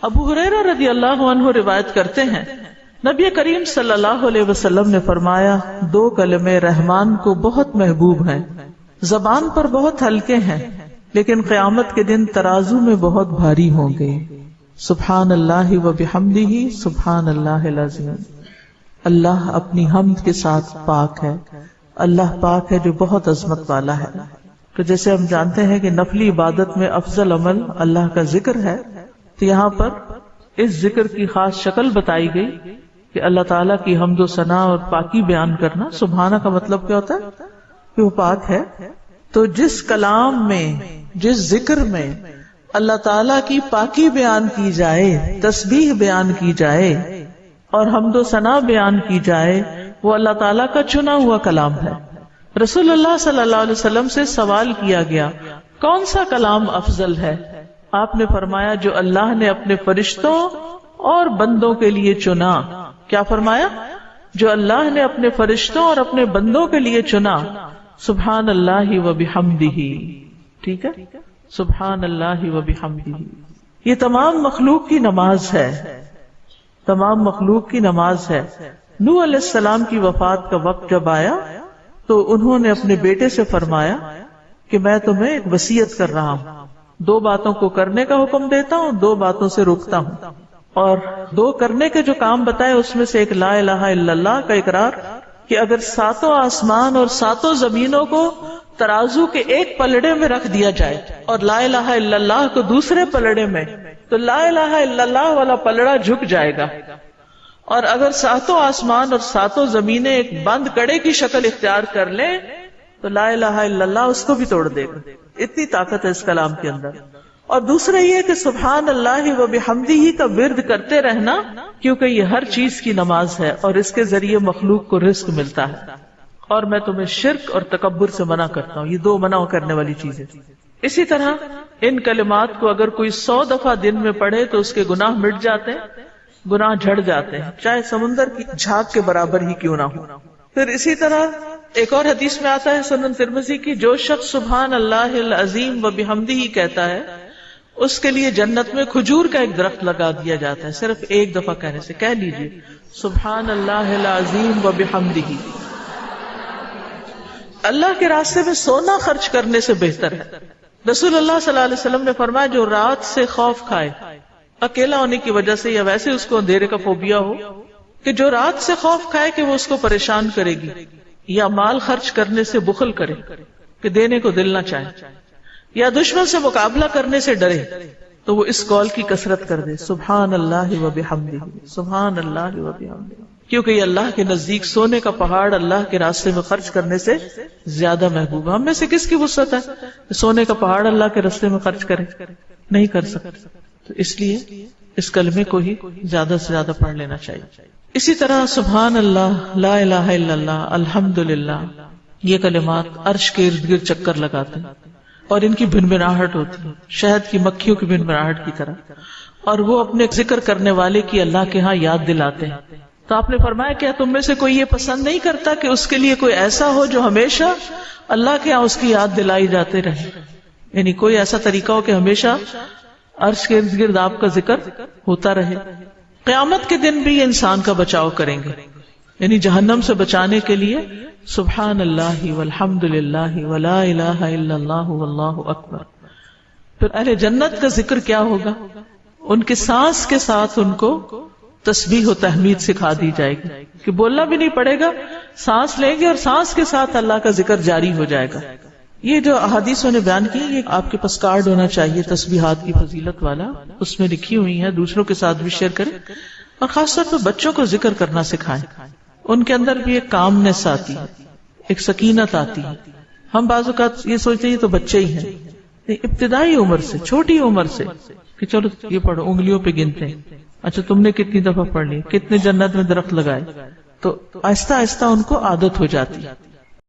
ابو ہریرہ رضی اللہ عنہ روایت کرتے ہیں نبی کریم صلی اللہ علیہ وسلم نے فرمایا 2 کلمے رحمان کو بہت محبوب ہیں، زبان پر بہت ہلکے ہیں لیکن قیامت کے دن ترازو میں بہت بھاری ہوں گے، سبحان اللہ و بحمدہ سبحان اللہ العظیم۔ اللہ اپنی حمد کے ساتھ پاک ہے، اللہ پاک ہے جو بہت عظمت والا ہے۔ تو جیسے ہم جانتے ہیں کہ نفلی عبادت میں افضل عمل اللہ کا ذکر ہے، تو یہاں پر اس ذکر کی خاص شکل بتائی گئی کہ اللہ تعالیٰ کی حمد و ثنا اور پاکی بیان کرنا۔ سبحانہ کا مطلب کیا ہوتا ہے کہ وہ پاک ہے۔ تو جس کلام میں، جس ذکر میں اللہ تعالیٰ کی پاکی بیان کی جائے، تسبیح بیان کی جائے اور حمد و ثنا بیان کی جائے، وہ اللہ تعالیٰ کا چنا ہوا کلام ہے۔ رسول اللہ صلی اللہ علیہ وسلم سے سوال کیا گیا کون سا کلام افضل ہے؟ آپ نے فرمایا جو اللہ نے اپنے فرشتوں اور بندوں کے لیے چنا۔ کیا فرمایا؟ جو اللہ نے اپنے فرشتوں اور اپنے بندوں کے لیے چنا۔ سبحان اللہ و بحمدہ، ٹھیک ہے، سبحان اللہ و بحمدہ۔ یہ تمام مخلوق کی نماز ہے، تمام مخلوق کی نماز ہے۔ نوح علیہ السلام کی وفات کا وقت جب آیا تو انہوں نے اپنے بیٹے سے فرمایا کہ میں تمہیں ایک وصیت کر رہا ہوں، 2 باتوں کو کرنے کا حکم دیتا ہوں، 2 باتوں سے روکتا ہوں۔ اور 2 کرنے کے جو کام بتائے اس میں سے ایک لا الہ الا اللہ کا اقرار، کہ اگر 7 آسمان اور 7 زمینوں کو ترازو کے ایک پلڑے میں رکھ دیا جائے اور لا الہ الا اللہ کو دوسرے پلڑے میں، تو لا الہ الا اللہ والا پلڑا جھک جائے گا، اور اگر 7 آسمان اور 7 زمینیں ایک بند کڑے کی شکل اختیار کر لیں تو لا الہ الا اللہ اس کو بھی توڑ دے گا۔ اتنی طاقت ہے اس کلام کے اندر۔ اور دوسرا یہ کہ سبحان اللہ و بحمدہ کا ورد کرتے رہنا، کیونکہ یہ ہر چیز کی نماز ہے اور اس کے ذریعے مخلوق کو رزق ملتا ہے۔ اور میں تمہیں شرک اور تکبر سے منع کرتا ہوں، یہ 2 منع کرنے والی چیزیں۔ اسی طرح ان کلمات کو اگر کوئی 100 دفعہ دن میں پڑھے تو اس کے گناہ مٹ جاتے ہیں، گناہ جھڑ جاتے ہیں، چاہے سمندر کی جھاگ کے برابر ہی کیوں نہ ہو۔ پھر اسی طرح ایک اور حدیث میں آتا ہے سنن ترمذی کی، جو شخص سبحان اللہ العظیم و بحمدہ کہتا ہے اس کے لیے جنت میں کھجور کا ایک درخت لگا دیا جاتا ہے، صرف ایک دفعہ کہنے سے۔ کہہ لیجیے سبحان اللہ العظیم و بحمدہ۔ اللہ کے راستے میں سونا خرچ کرنے سے بہتر ہے۔ رسول اللہ صلی اللہ علیہ وسلم نے فرمایا جو رات سے خوف کھائے، اکیلا ہونے کی وجہ سے یا ویسے اس کو اندھیرے کا فوبیا ہو، کہ جو رات سے خوف کھائے کہ وہ اس کو پریشان کرے گی، یا مال خرچ کرنے سے بخل کرے کہ دینے کو دل نہ چاہے، یا دشمن سے مقابلہ کرنے سے ڈرے، تو وہ اس قول کی کثرت کر دے سبحان اللہ و بحمدہ، سبحان اللہ و بحمدہ، کیونکہ یہ اللہ کے نزدیک سونے کا پہاڑ اللہ کے راستے میں خرچ کرنے سے زیادہ محبوب ہے۔ ہم میں سے کس کی وسعت ہے کہ سونے کا پہاڑ اللہ کے راستے میں خرچ کرے؟ نہیں کر سکتے۔ تو اس لیے اس کلمے کو ہی زیادہ سے زیادہ پڑھ لینا چاہیے۔ اسی طرح سبحان اللہ، لا الہ الا اللہ، الحمدللہ، یہ کلمات عرش کے ارد گرد چکر لگاتے ہیں اور ان کی بھنبھناہٹ ہوتی ہے شہد کی مکھیوں کی بھنبھناہٹ کی طرح، اور وہ اپنے ذکر کرنے والے کی اللہ کے ہاں یاد دلاتے ہیں۔ تو آپ نے فرمایا کیا تم میں سے کوئی یہ پسند نہیں کرتا کہ اس کے لیے کوئی ایسا ہو جو ہمیشہ اللہ کے ہاں اس کی یاد دلائی جاتے رہے؟ یعنی کوئی ایسا طریقہ ہو کہ ہمیشہ عرش کے ارد گرد آپ کا ذکر ہوتا رہے۔ قیامت کے دن بھی یہ انسان کا بچاؤ کریں گے، یعنی جہنم سے بچانے کے لیے سبحان اللہ والحمد للہ ولا الہ الا اللہ واللہ اکبر۔ پھر اہل جنت کا ذکر کیا ہوگا؟ ان کے سانس کے ساتھ ان کو تسبیح و تحمید سکھا دی جائے گی کہ بولنا بھی نہیں پڑے گا، سانس لیں گے اور سانس کے ساتھ اللہ کا ذکر جاری ہو جائے گا۔ یہ جو احادیثوں نے بیان کی، یہ آپ کے پاس کارڈ ہونا چاہیے تسبیحات کی فضیلت والا، اس میں لکھی ہوئی ہیں، دوسروں کے ساتھ بھی شیئر کریں، اور خاص طور پہ بچوں کو ذکر کرنا سکھائیں۔ ان کے اندر بھی ایک کامنس آتی ہے، ایک سکینت آتی ہے۔ ہم بعض اوقات یہ سوچتے ہیں یہ تو بچے ہی ہیں، ابتدائی عمر سے، چھوٹی عمر سے، کہ چلو یہ پڑھو، انگلیوں پہ گنتے ہیں، اچھا تم نے کتنی دفعہ پڑھ لی، کتنے جنت میں درخت لگائے، تو آہستہ آہستہ ان کو عادت ہو جاتی ہے۔